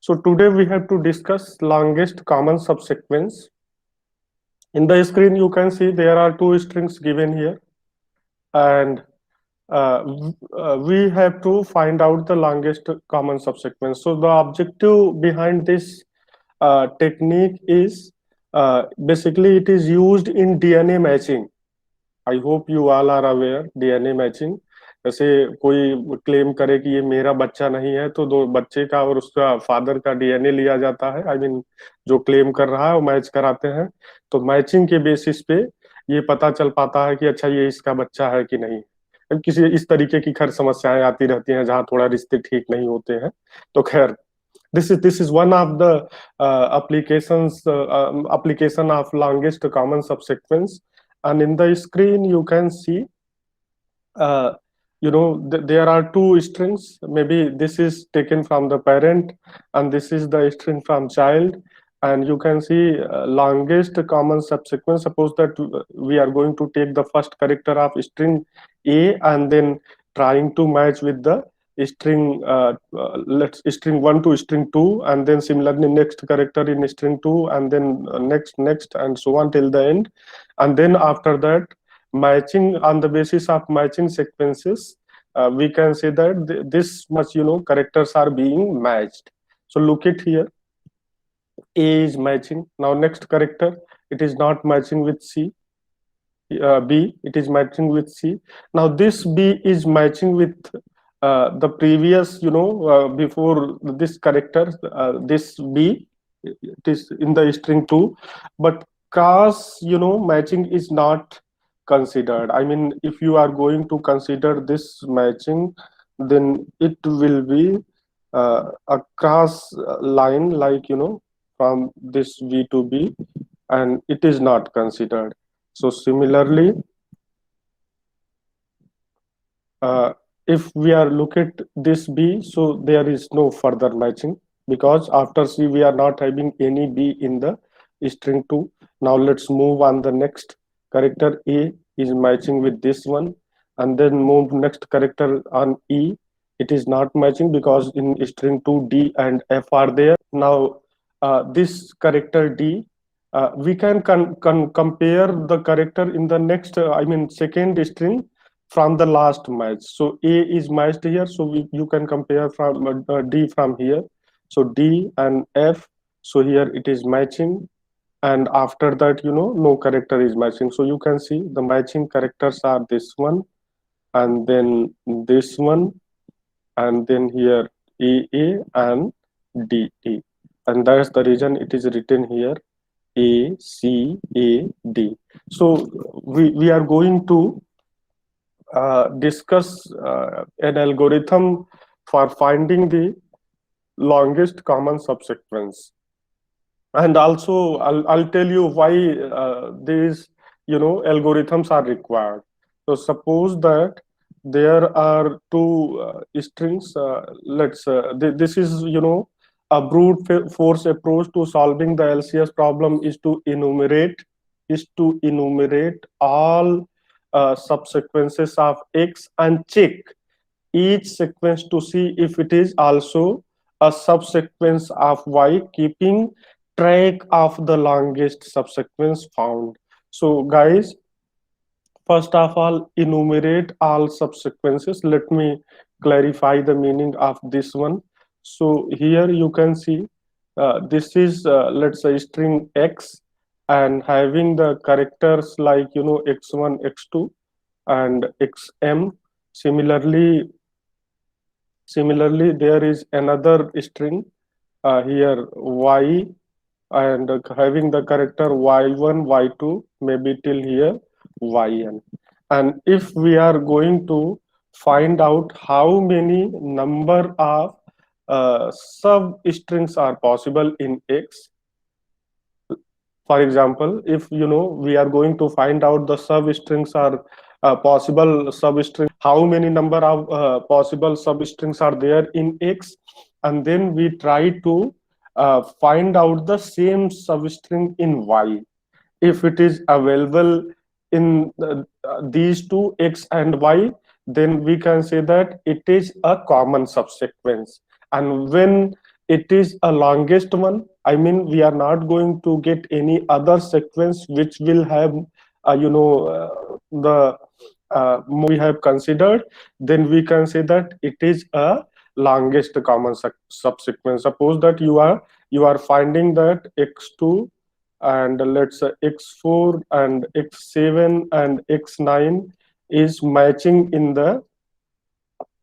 So today we have to discuss longest common subsequence. In the screen you can see there are two strings given here, and we have to find out the longest common subsequence. So the objective behind this technique is basically it is used in DNA matching. I hope you all are aware DNA matching. जैसे कोई claim करे कि ये मेरा बच्चा नहीं है तो दो बच्चे का और उसका फादर का डीएनए लिया जाता है. आई मीन जो क्लेम कर रहा है वो मैच कराते हैं. तो मैचिंग के बेसिस पे ये पता चल पाता है कि अच्छा ये इसका बच्चा है कि नहीं. अब किसी इस तरीके की खैर समस्याएं आती रहती हैं जहाँ थोड़ा रिश्ते ठीक नहीं होते हैं. तो खैर this is one of the application of longest common subsequence. And in the screen you can see uh, there are two strings. Maybe this is taken from the parent and this is the string from child, and you can see longest common subsequence. Suppose that we are going to take the first character of string a and then trying to match with the string let's string 1 to string 2, and then similarly next character in string 2, and then next and so on till the end. And then after that, matching on the basis of matching sequences, we can say that this much characters are being matched. So look at here, a is matching. Now next character, it is not matching with c. B, it is matching with C. Now this B is matching with the previous, before this character, this B, it is in the string 2, but cross, matching is not considered. I mean, if you are going to consider this matching, then it will be a cross line, like, from this V to B, and it is not considered. So similarly, if we are look at this B, so there is no further matching because after C we are not having any B in the string 2. Now let's move on the next character. A is matching with this one, and then move next character on E. It is not matching because in string 2 D and F are there. Now this character D, we can compare the character in the next I mean second string from the last match. So A is matched here, so you can compare from D from here. So D and F, so here it is matching, and after that no character is matching. So you can see the matching characters are this one, and then this one, and then here A and D, and that's the reason it is written here A C A D. So we are going to discuss an algorithm for finding the longest common subsequence, and also I'll tell you why these algorithms are required. So suppose that there are two strings. Let's this is a brute force approach to solving the LCS problem is to enumerate all subsequences of X and check each sequence to see if it is also a subsequence of Y, keeping track of the longest subsequence found. So guys, first of all, enumerate all subsequences. Let me clarify the meaning of this one. So here you can see this is let's say string X, and having the characters like x1 x2 and xm. Similarly there is another string here y, and having the character y1 y2, maybe till here yn. And if we are going to find out how many number of sub strings are possible in X. For example, if we are going to find out the substrings are possible substring, how many number of possible substrings are there in X, and then we try to find out the same substring in Y. If it is available in these two X and Y, then we can say that it is a common subsequence. And when it is a longest one. I mean, we are not going to get any other sequence which will have, the we have considered. Then we can say that it is a longest common subsequence. Suppose that you are finding that x2 and let's say x4 and x7 and x9 is matching in the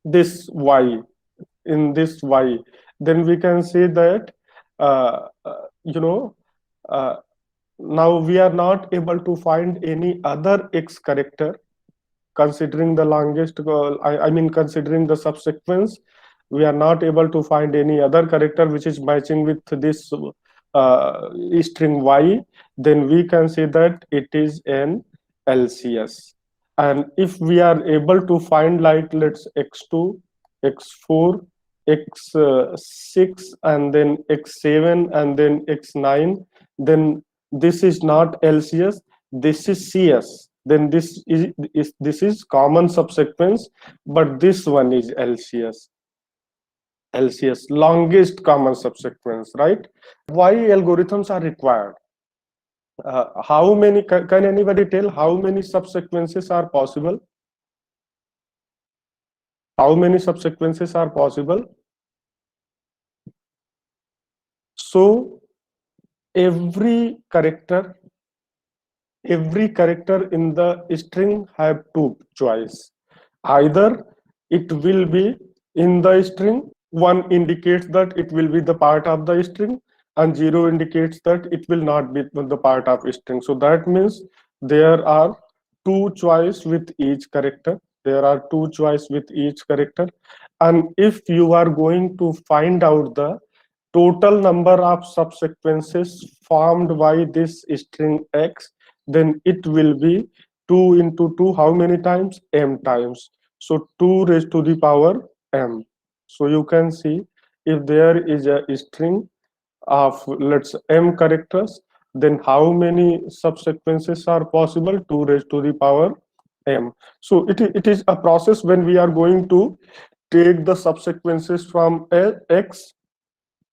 this y, in this y, then we can say that uh, uh, you know uh, now we are not able to find any other x character considering the longest I mean considering the subsequence. We are not able to find any other character which is matching with this string y. Then we can say that it is an LCS. And if we are able to find, like, let's x2, x4, x6 and then x7 and then x9, then this is not LCS, this is CS. Then this is common subsequence, but this one is LCS. LCS, longest common subsequence, right? Why algorithms are required? How many, can anybody tell how many subsequences are possible? How many subsequences are possible? So every character in the string have two choice. Either it will be in the string, one indicates that it will be the part of the string, and zero indicates that it will not be the part of string. So that means there are two choice with each character. There are two choice with each character. And if you are going to find out the total number of subsequences formed by this string x, then it will be 2 into 2, how many times? M times. So 2 raised to the power m. So you can see, if there is a string of, let's m characters, then how many subsequences are possible? 2 raised to the power m. So it is a process when we are going to take the subsequences from x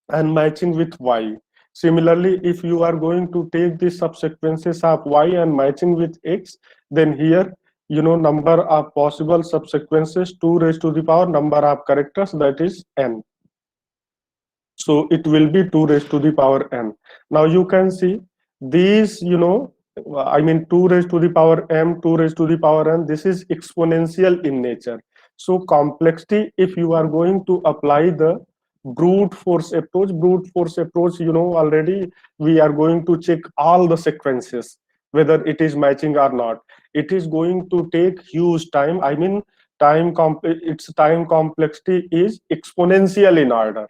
and matching with y. Similarly, if you are going to take the subsequences of y and matching with x, then here, number of possible subsequences, 2 raised to the power number of characters, that is n. So it will be 2 raised to the power n. Now you can see these, I mean 2 raised to the power m, 2 raised to the power n, this is exponential in nature. So complexity, if you are going to apply the brute force approach, already we are going to check all the sequences, whether it is matching or not. It is going to take huge time. I mean, its time complexity is exponential in order.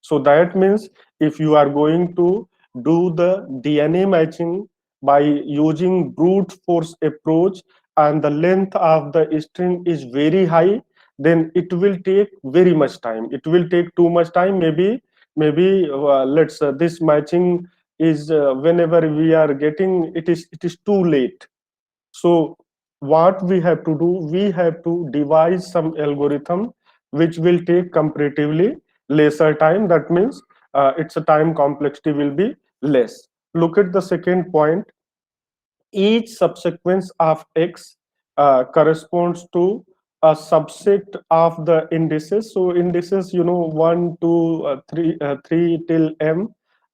So that means if you are going to do the DNA matching by using brute force approach and the length of the string is very high, then it will take very much time. It will take too much time. Maybe let's this matching is whenever we are getting it is too late. So what we have to do, we have to devise some algorithm which will take comparatively lesser time. That means its a time complexity will be less. Look at the second point. Each subsequence of x corresponds to a subset of the indices. So indices, 1 2 3 3 till m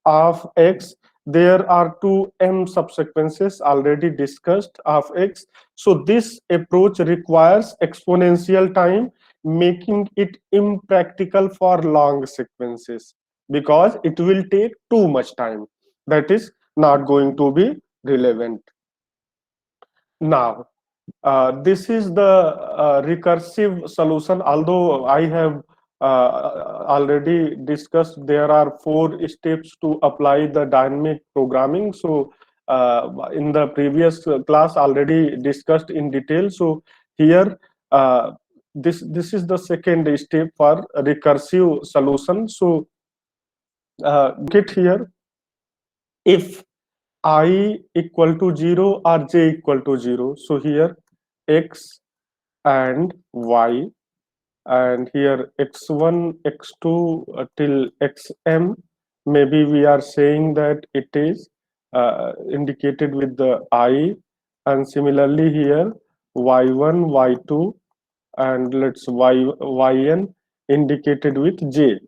of x. There are two m subsequences already discussed of x. So this approach requires exponential time, making it impractical for long sequences because it will take too much time. That is not going to be relevant. Now, this is the recursive solution. Although I have already discussed, there are 4 steps to apply the dynamic programming. So, in the previous class, already discussed in detail. So here, this is the second step for recursive solution. So, get here, if I equal to 0 or j equal to 0. So here x and y and here x1 x2 till xm, maybe we are saying that it is indicated with the I, and similarly here y1 y2 and let's yn indicated with j.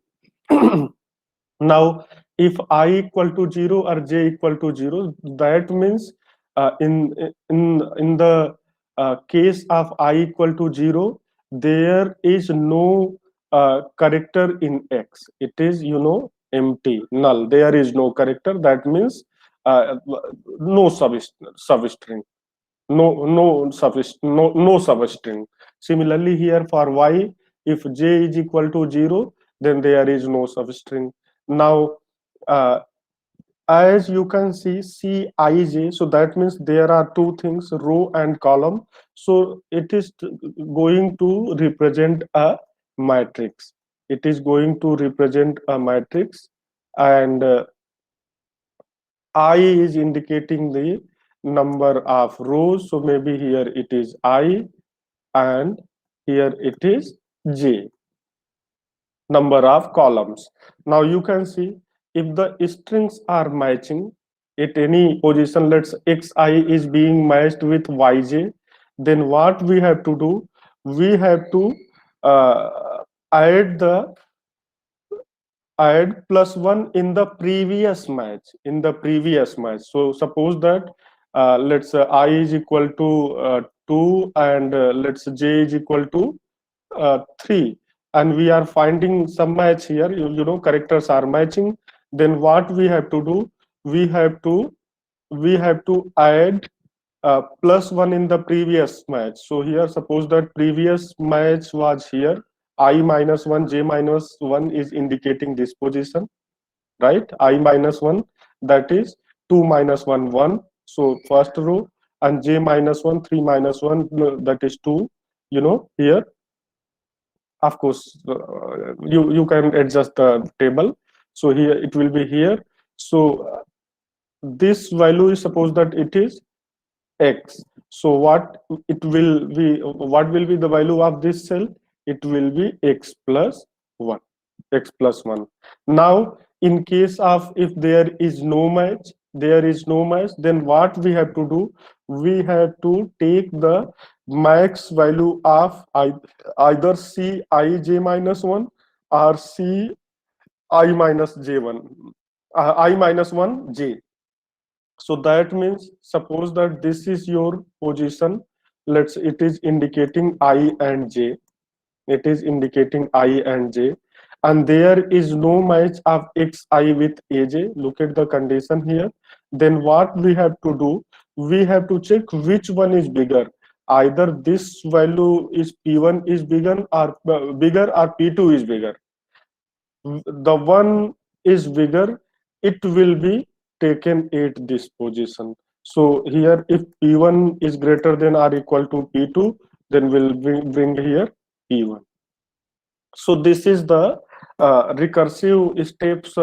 Now if I equal to 0 or j equal to 0, that means in the case of I equal to 0, there is no character in x. It is, empty, null. There is no character. That means no substring, no substring. Similarly here for y, if j is equal to 0, then there is no substring. Now uh, as you can see Cij, so that means there are two things, row and column. So it is going to represent a matrix. It is going to represent a matrix, and I is indicating the number of rows. So maybe here it is I, and here it is j, number of columns. Now you can see if the strings are matching at any position, let's xi is being matched with yj, then what we have to do, we have to uh, add the add plus one in the previous match, so suppose that let's I is equal to 2, and let's j is equal to 3, and we are finding some match here, characters are matching. Then what we have to do, we have to add plus one in the previous match. So here suppose that previous match was here, I minus 1 j minus 1 is indicating this position, right? I minus 1, that is 2 minus 1 1, so first row, and j minus 1 3 minus 1, that is 2, here. Of course you can adjust the table, so here it will be here. So this value is, suppose that it is x, so what will be the value of this cell? It will be x plus 1, x plus 1. Now in case of if there is no match, then what we have to do, we have to take the max value of either c I j minus 1 or c I minus j1, I minus 1 j. So that means suppose that this is your position, let's, it is indicating I and j, it is indicating I and j, and there is no match of xi with aj. Look at the condition here. Then what we have to do, we have to check which one is bigger, either this value is p1 is bigger or p2 is bigger. The one is bigger, it will be taken at this position. So here if p1 is greater than or equal to p2, then we'll bring here p1. So this is the recursive steps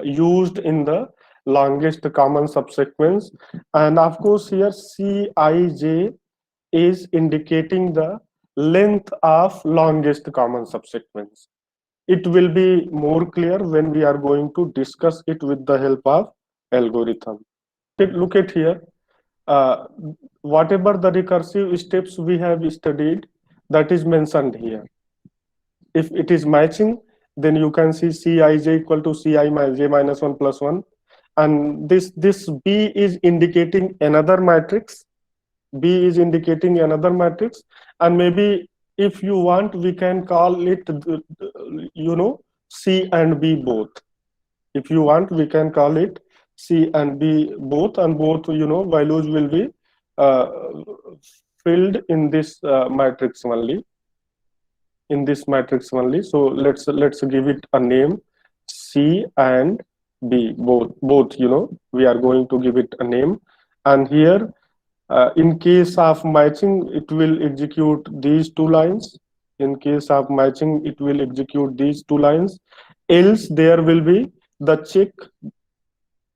used in the longest common subsequence. And of course here Cij is indicating the length of longest common subsequence. It will be more clear when we are going to discuss it with the help of algorithm. Look at here, uh, whatever the recursive steps we have studied, that is mentioned here. If it is matching, then you can see Cij equal to Ci j minus 1 plus 1, and this B is indicating another matrix. B is indicating another matrix, and maybe if you want, we can call it, C and B both. If you want, we can call it C and B both, and both, values will be uh, filled in this matrix only. So let's give it a name, C and B both. We are going to give it a name, and here in case of matching, it will execute these two lines. In case of matching, it will execute these two lines. Else there will be the check,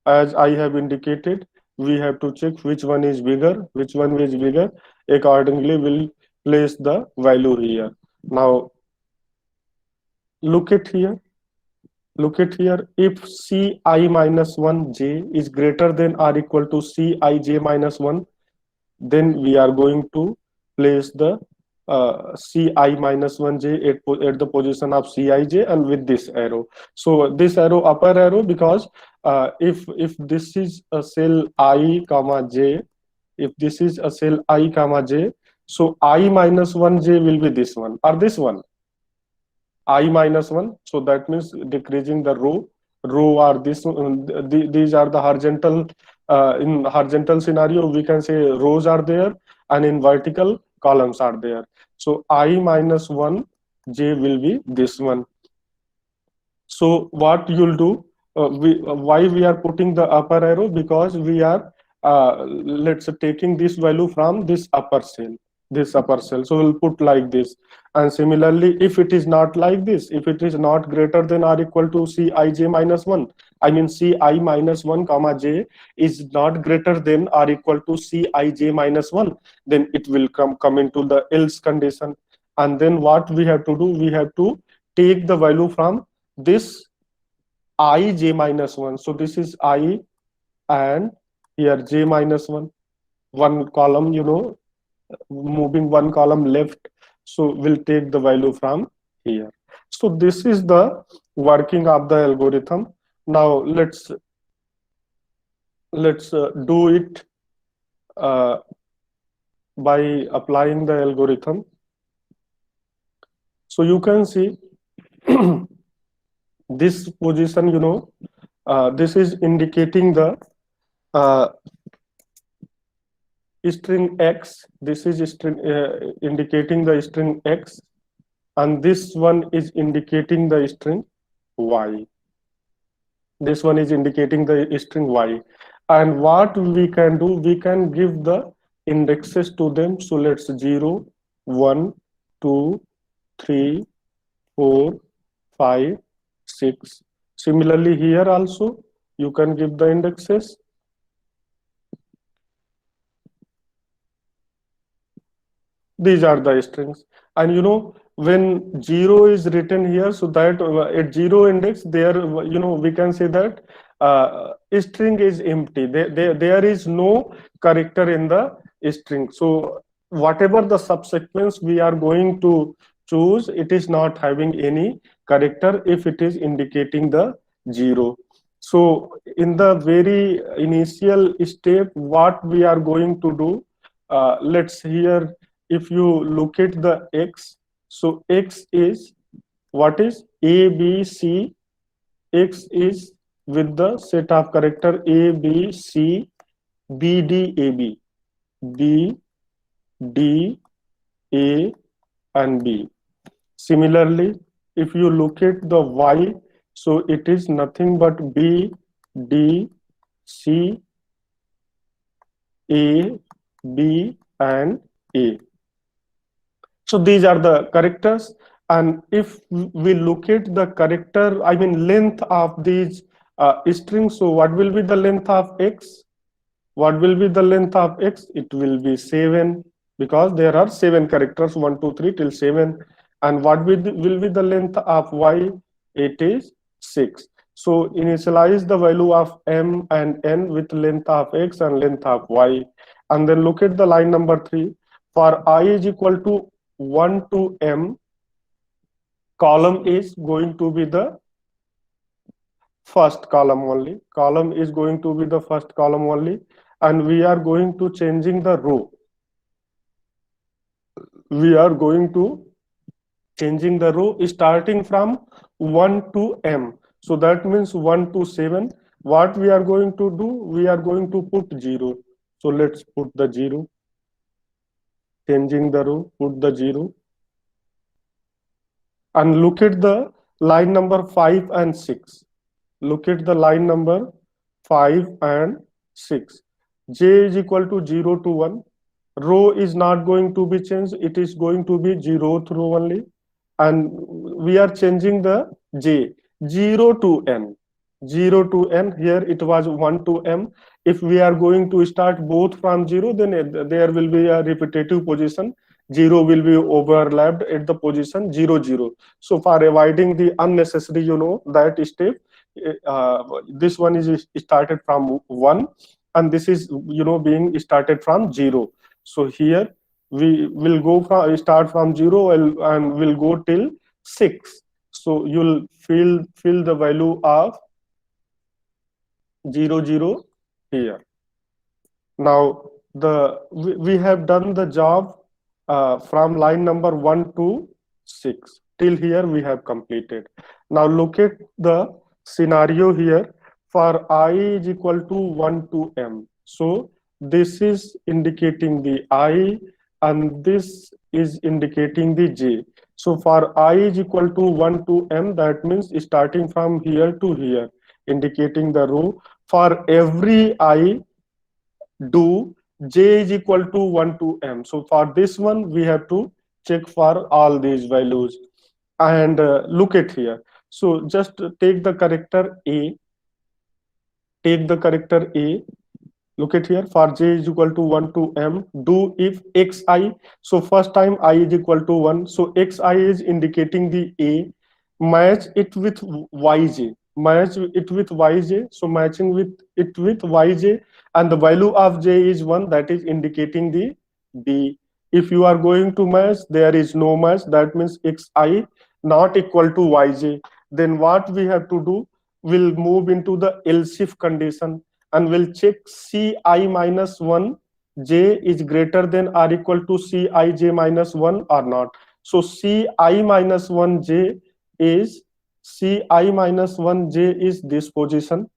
as I have indicated. We have to check which one is bigger. Accordingly, we'll place the value here. Now look at here, look at here. If ci minus 1 j is greater than or equal to cij minus 1, then we are going to place the ci minus 1j at the position of cij and with this arrow. So this arrow, upper arrow, because if this is a cell I comma j, if this is a cell I comma j, so I minus 1j will be this one or this one, I minus 1. So that means decreasing the row are this, these are the horizontal, in horizontal scenario, we can say rows are there, and in vertical columns are there. So I minus 1 j will be this one. So what you'll do, why we are putting the upper arrow? Because we are, let's say, taking this value from this upper cell, this upper cell. So we'll put like this. And similarly, if it is not like this, if it is not greater than or equal to cij minus 1, I mean ci minus 1 comma j is not greater than or equal to cij minus 1, then it will come into the else condition. And then what we have to do, we have to take the value from this I j minus 1. So this is I, and here j minus 1, one column, moving one column left. So we'll take the value from here. So this is the working of the algorithm. Now let's do it uh, by applying the algorithm. So you can see this position, this is indicating the uh, string x. This is string, indicating the string x, and this one is indicating the string y. This one is indicating the string y. And what we can do, we can give the indexes to them. So let's 0, 1, 2, 3, 4, 5, 6. Similarly here also you can give the indexes. These are the strings. And when 0 is written here, so that at 0 index there, we can say that string is empty. There is no character in the string. So whatever the subsequence we are going to choose, it is not having any character if it is indicating the 0. So in the very initial step, what we are going to do, let's here, if you look at the x, so x is, what is a b c, x is with the set of character a b c, b d a b, b d a and b. Similarly, if you look at the y, so it is nothing but b d c, a b and a. So these are the characters. And if we look at the character, I mean length of these strings, so what will be the length of x? What will be the length of x? It will be 7, because there are 7 characters, 1, 2, 3 till 7. And what will be the length of y? It is 6. So initialize the value of m and n with length of x and length of y. And then look at the line number 3. For I is equal to 1 to m, column is going to be the first column only. Column is going to be the first column only. And we are going to changing the row. We are going to changing the row starting from 1 to m. So that means 1 to 7. What we are going to do, we are going to put 0. So let's put the 0. Changing the row, put the 0. And look at the line number 5 and 6. Look at the line number 5 and 6. J is equal to 0 to 1. Row is not going to be changed. It is going to be 0th row only. And we are changing the j, 0 to n. 0 to n, here it was 1 to m. If we are going to start both from 0, then there will be a repetitive position, 0 will be overlapped at the position 0 0. So for avoiding the unnecessary, that step, this one is started from 1, and this is being started from 0. So here we will go from start from 0 and will go till 6. So you'll fill the value of 0 0 here. Now we have done the job from line number 1 to 6. Till here we have completed. Now look at the scenario here. For I is equal to 1 to m. So this is indicating the I, and this is indicating the j. So for I is equal to 1 to m, that means starting from here to here, indicating the row. For every I, do j is equal to 1 to m. So for this one, we have to check for all these values. And look at here. So just take the character a, take the character a. Look at here, for j is equal to 1 to m, do if xi. So first time I is equal to 1. So xi is indicating the a. Match it with yj. Match it with yj. So matching with it with yj, and the value of j is 1, that is indicating the b. If you are going to match, there is no match, that means xi not equal to yj. Then what we have to do, we'll move into the else if condition, and we'll check ci minus 1 j is greater than or equal to cij minus 1 or not. So ci minus 1 j is ci minus 1 j is this position.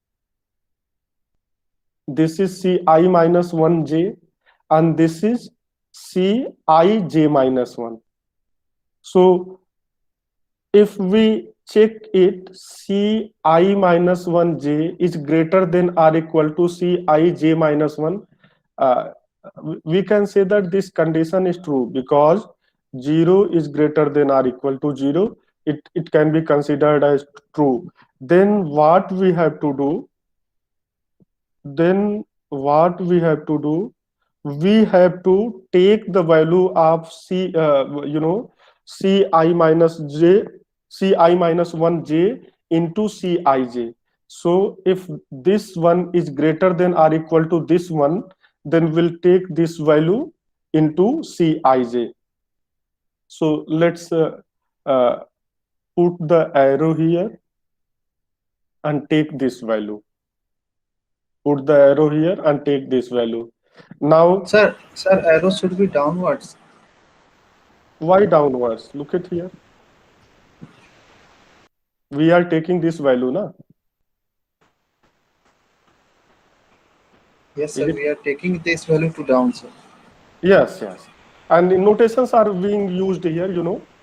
This is ci minus 1 j, and this is cij minus 1. So if we check it, ci minus 1 j is greater than or equal to cij minus 1, uh, we can say that this condition is true, because 0 is greater than or equal to 0. It can be considered as true. Then what we have to do, then what we have to do, we have to take the value of ci minus j, ci minus 1 j into cij. So if this one is greater than or equal to this one, then we'll take this value into cij. So let's uh, put the arrow here and take this value. Put the arrow here and take this value. Now, Sir, arrow should be downwards. why downwards? Look at here. We are taking this value, na? Yes, Is sir. it? We are taking this value to down, sir. Yes, yes. And the notations are being used here,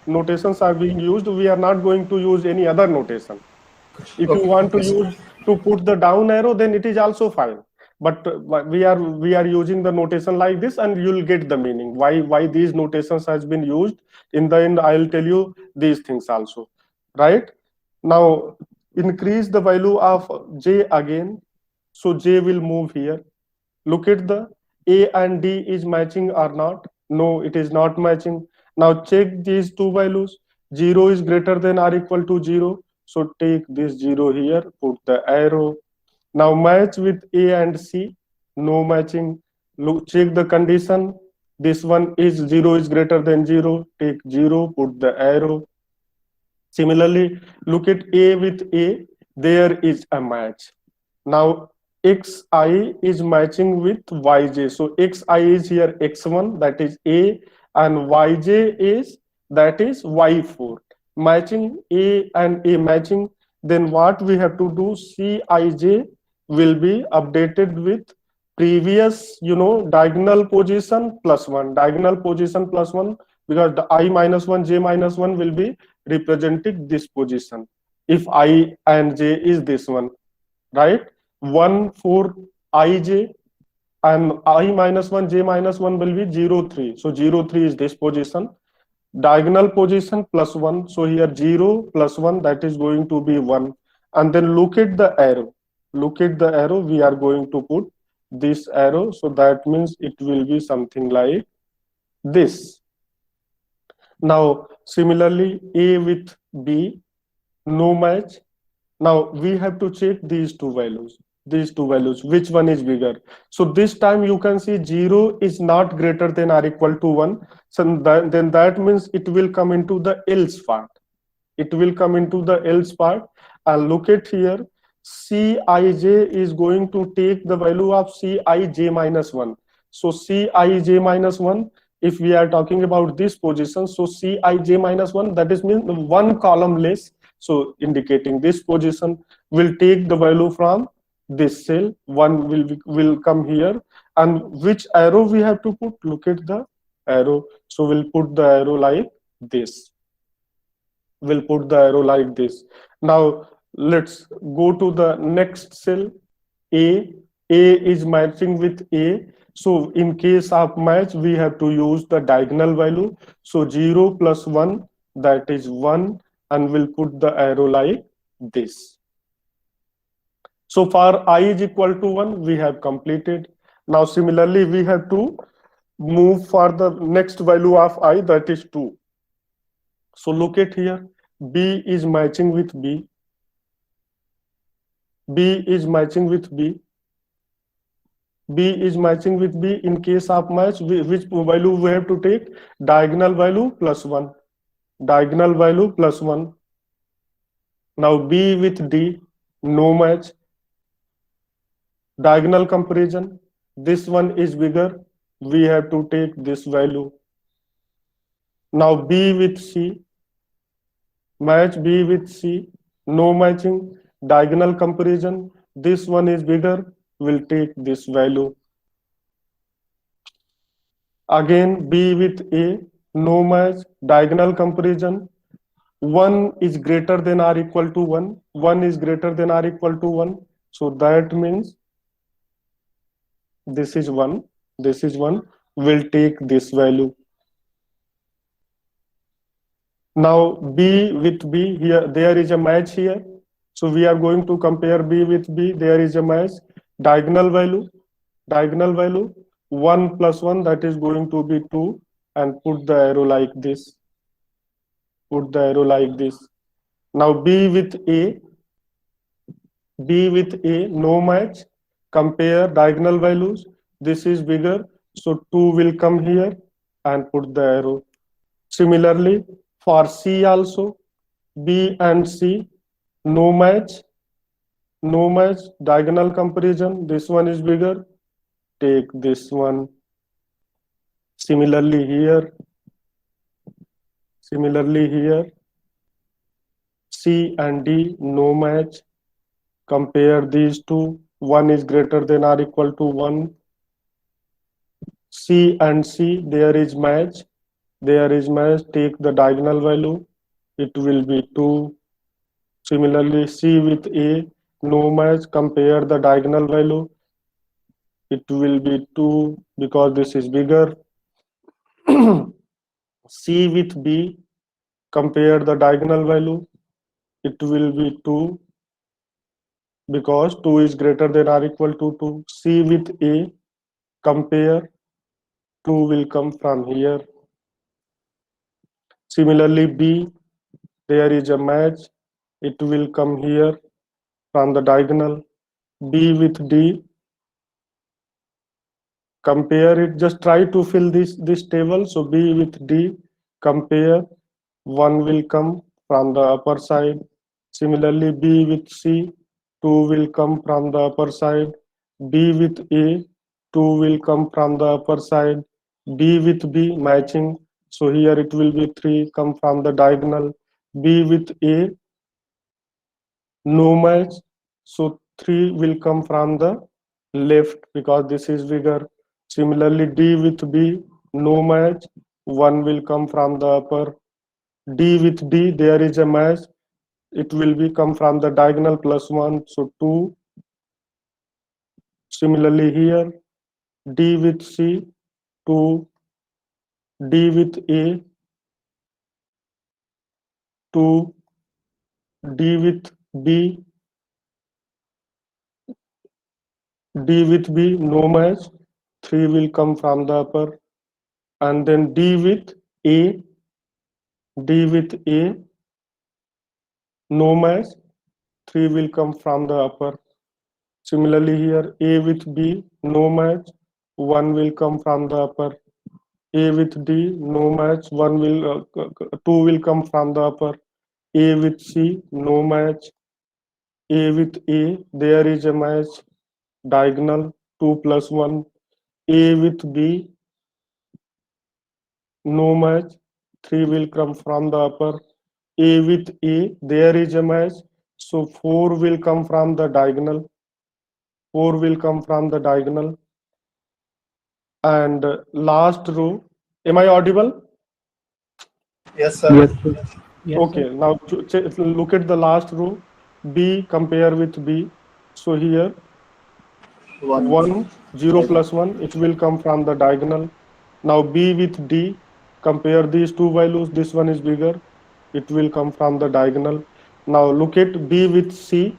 notations are being used. We are not going to use any other notation. If you Okay, want to okay, sir. use to put the down arrow, then it is also fine. But we are using the notation like this, and you'll get the meaning. Why these notations has been used. In the end, I'll tell you these things also. Right? Now increase the value of j again. So j will move here. Look at the A and D is matching or not. No, it is not matching. Now check these two values. 0 is greater than or equal to 0. So take this 0 here, put the arrow. Now match with A and C. No matching. Look, check the condition. This one is 0 is greater than 0. Take 0, put the arrow. Similarly, look at A with A. There is a match. Now xi is matching with yj. So xi is here x1, that is A, and yj is, that is y4. Matching A and A matching. Then what we have to do, cij will be updated with previous, diagonal position plus 1. Diagonal position plus 1, because the I minus 1, j minus 1 will be representing this position. If I and j is this one, right? 1 for ij, and I minus 1 j minus 1 will be 0 3. So 0 3 is this position. Diagonal position plus 1. So here 0 plus 1, that is going to be 1. And then look at the arrow. Look at the arrow. We are going to put this arrow. So that means it will be something like this. Now, similarly, A with B, no match. Now we have to check these two values, which one is bigger. So this time you can see 0 is not greater than or equal to 1. So then that means it will come into the else part. It will come into the else part. And look at here, Cij is going to take the value of Cij minus 1. So Cij minus 1, if we are talking about this position, so Cij minus 1, that is means one column less. So indicating this position will take the value from this cell. One will come here. And which arrow we have to put? Look at the arrow. So we'll put the arrow like this. We'll put the arrow like this. Now let's go to the next cell. A. A is matching with A. So in case of match, we have to use the diagonal value. So 0 plus 1, that is 1, and we'll put the arrow like this. So for I is equal to 1, we have completed. Now similarly, we have to move for the next value of I, that is 2. So look at here, B is matching with B. B is matching with B. B is matching with B. In case of match, which value we have to take? Diagonal value plus 1. Diagonal value plus 1. Now B with D, no match. Diagonal comparison. This one is bigger. We have to take this value. Now B with C, match B with C, no matching. Diagonal comparison. This one is bigger. We'll take this value. Again B with A, no match. Diagonal comparison. 1 is greater than or equal to 1. 1 is greater than or equal to 1. So that means this is 1. This is 1. We'll take this value. Now B with B, here there is a match here. So we are going to compare B with B. There is a match. Diagonal value. Diagonal value. 1 plus 1, that is going to be 2. And put the arrow like this. Put the arrow like this. Now B with A. B with A, no match. Compare diagonal values. This is bigger. So 2 will come here and put the arrow. Similarly, for C also, B and C, no match. No match. Diagonal comparison. This one is bigger. Take this one. Similarly here. Similarly here. C and D, no match. Compare these two. 1 is greater than or equal to 1. C and C, there is match. There is match. Take the diagonal value. It will be 2. Similarly, C with A, no match. Compare the diagonal value. It will be 2 because this is bigger. C with B, compare the diagonal value. It will be 2 because 2 is greater than or equal to 2. C with A, compare. 2 will come from here. Similarly, B, there is a match. It will come here from the diagonal. B with D, compare it. Just try to fill this table. So B with D, compare. 1 will come from the upper side. Similarly, B with C, 2 will come from the upper side. B with A, 2 will come from the upper side. B with B, matching. So here it will be 3 come from the diagonal. B with A, no match. So 3 will come from the left because this is bigger. Similarly, D with B, no match. 1 will come from the upper. D with D, there is a match. It will be come from the diagonal plus 1. So 2. Similarly here, D with C, 2. D with A, 2. D with B, D with B, no match. 3 will come from the upper. And then D with A, D with A, no match, 3 will come from the upper. Similarly here, A with B, no match, 1 will come from the upper. A with D, no match, 2 will come from the upper. A with C, no match. A with A, there is a match, diagonal, 2 plus 1. A with B, no match, 3 will come from the upper. A with A, there is a match, so 4 will come from the diagonal. 4 will come from the diagonal. And last row, am I audible? Yes, sir. Yes, sir. Yes, Okay, sir. now look at the last row. B compare with B. So here 1, 0 plus 1, it will come from the diagonal. Now B with D, compare these two values. This one is bigger. It will come from the diagonal. Now look at B with C.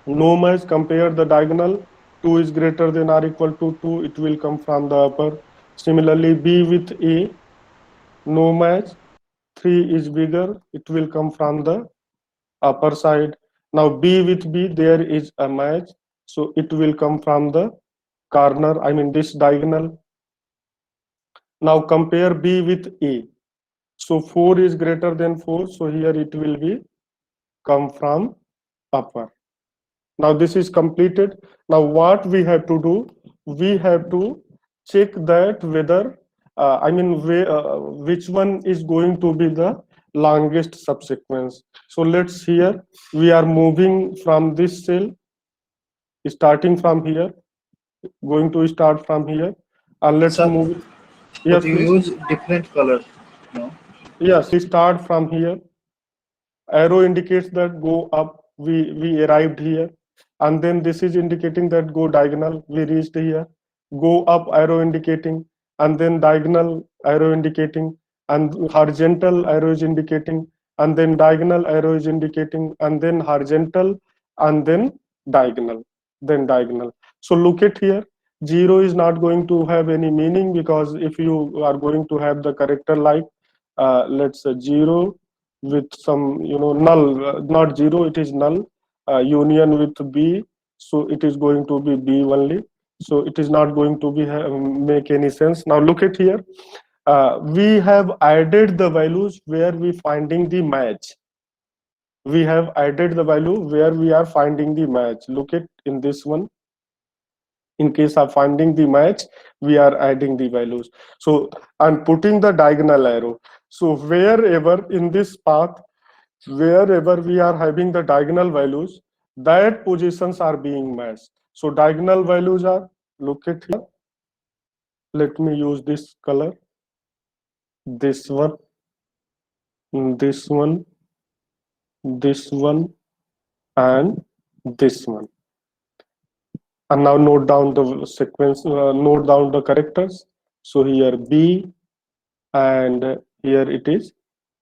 No match, compare the diagonal. 2 is greater than or equal to 2. It will come from the upper. Similarly, B with A. No match. 3 is bigger. It will come from the upper side. Now B with B, there is a match. So it will come from the corner, I mean this diagonal. Now compare B with A. So 4 is greater than 4. So here it will be come from upper. Now this is completed. Now what we have to do? We have to check that whether, which one is going to be the longest subsequence. So let's here, we are moving from this cell, starting from here, going to start from here, and let's Sir, move. but Yes, you please. use different color. No. Yes, we start from here. Arrow indicates that go up, we arrived here. And then this is indicating that go diagonal, we reached here. Go up, arrow indicating, and then diagonal, arrow indicating, and horizontal, arrow is indicating, and then diagonal, arrow is indicating, and then horizontal, and then diagonal, then diagonal. So look at here, 0 is not going to have any meaning, because if you are going to have the character like, let's say 0 with some, null, not 0, it is null, union with B, so it is going to be B only. So it is not going to be make any sense. Now look at here, we have added the values where we finding the match. We have added the value where we are finding the match. Look at in this one, in case of finding the match, we are adding the values. So I'm putting the diagonal arrow. So wherever in this path, wherever we are having the diagonal values, that positions are being matched. So diagonal values are, look at here, let me use this color, this one, this one, this one, and this one. And now note down the sequence, note down the characters. So here B, and here it is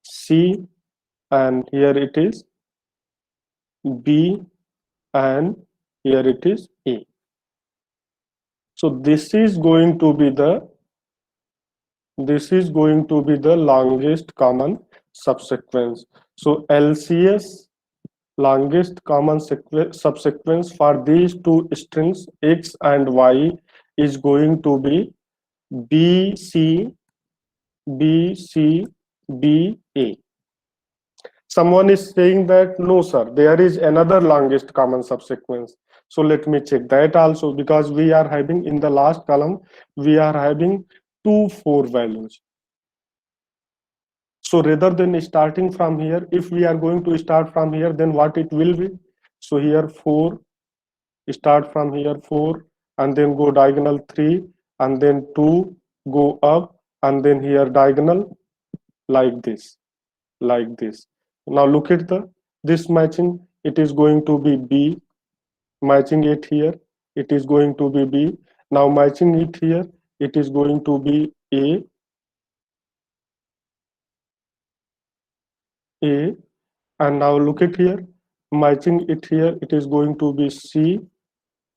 C, and here it is B, and here it is A. So this is going to be the longest common subsequence. So LCS, longest common subsequence for these two strings X and Y, is going to be BC, BC, BA. Someone is saying that no sir, there is another longest common subsequence. So let me check that also, because we are having in the last column, we are having 2 4 values. So rather than starting from here, if we are going to start from here, then what it will be? So here 4, start from here 4, and then go diagonal 3, and then 2, go up, and then here diagonal, like this, like this. Now look at this matching, it is going to be B, matching it here, it is going to be B. Now matching it here, it is going to be A, and now look at here, matching it here, it is going to be C,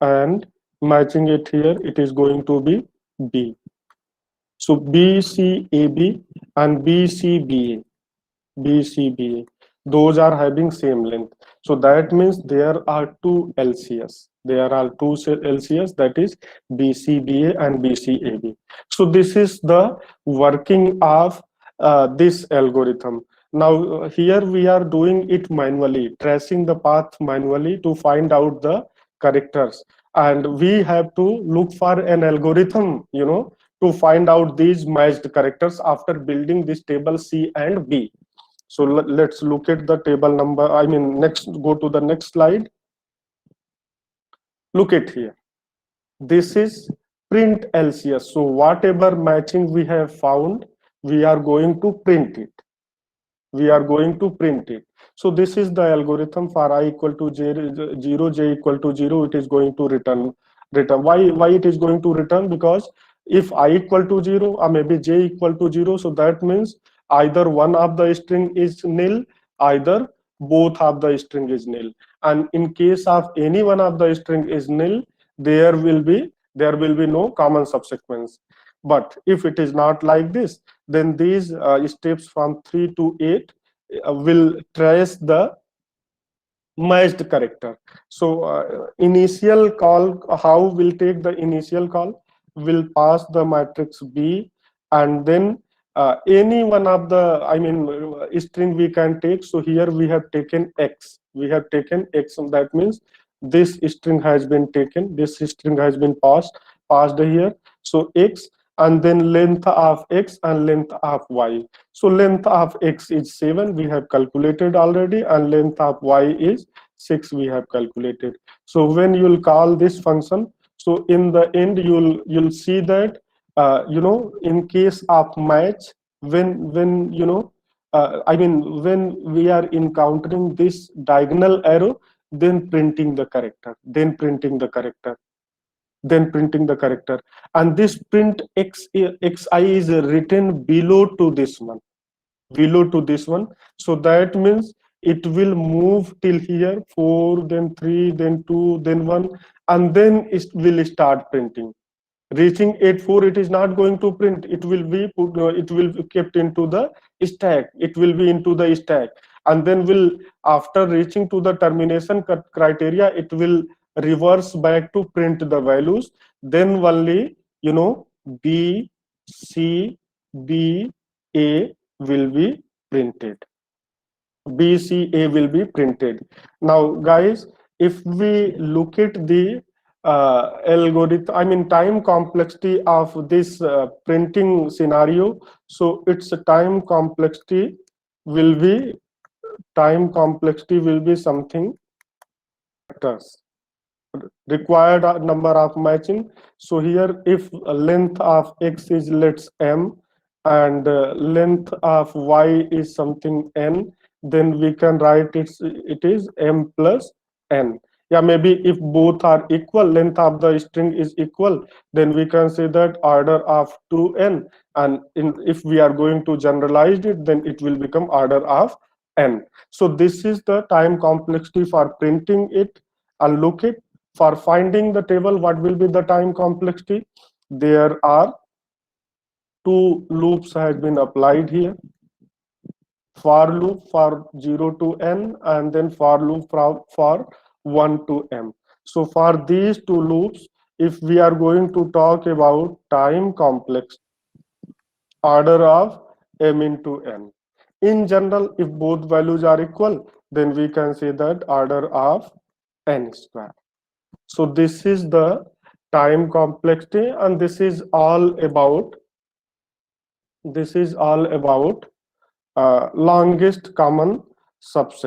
and matching it here, it is going to be B. So BCAB and BCBA. BCBA. Those are having same length. So that means there are two LCS. There are two LCS, that is BCBA and BCAB. So this is the working of this algorithm. Now here we are doing it manually, tracing the path manually to find out the characters, and we have to look for an algorithm, to find out these matched characters after building this table C and B. So let's look at the table number. I mean, next, go to the next slide. Look at here. This is print LCS. So whatever matching we have found, we are going to print it. We are going to print it. So this is the algorithm. For I equal to 0, j equal to 0, it is going to return. Why it is going to return? Because if I equal to 0 or maybe j equal to 0, so that means either one of the string is nil, either both of the string is nil. And in case of any one of the string is nil, there will be no common subsequence. But if it is not like this, then these steps from 3 to 8 will trace the merged character. So initial call, how will take the initial call? Will pass the matrix B, and then any one of the, string we can take. So here we have taken X. We have taken X, and that means this string has been taken. This string has been passed here. So X, and then length of X and length of Y. So length of X is 7, we have calculated already, and length of Y is 6, we have calculated. So when you'll call this function, so in the end you'll see that in case of match, when when we are encountering this diagonal arrow, then printing the character, and this print xi is written below to this one, so that means it will move till here, 4, then 3, then 2, then 1, and then it will start printing. Reaching 8, 4, it is not going to print. It will be put, it will be kept into the stack. It will be into the stack, and then will, after reaching to the termination criteria, it will reverse back to print the values. Then only B, C, B, A will be printed. BCA will be printed. Now guys, if we look at the algorithm, time complexity of this printing scenario, so its time complexity will be something factors. Required number of matching. So here, if length of X is, let's M, and length of Y is something N, then we can write it is M plus N. Yeah, maybe if both are equal, length of the string is equal, then we can say that order of 2n, and if we are going to generalize it, then it will become order of n. So this is the time complexity for printing it. And look it, for finding the table, what will be the time complexity? There are two loops has been applied here. For loop for 0 to n, and then for loop for 1 to m. So for these two loops, if we are going to talk about time complex, order of m into n. In general, if both values are equal, then we can say that order of n square. So this is the time complexity, and this is all about longest common subsequence.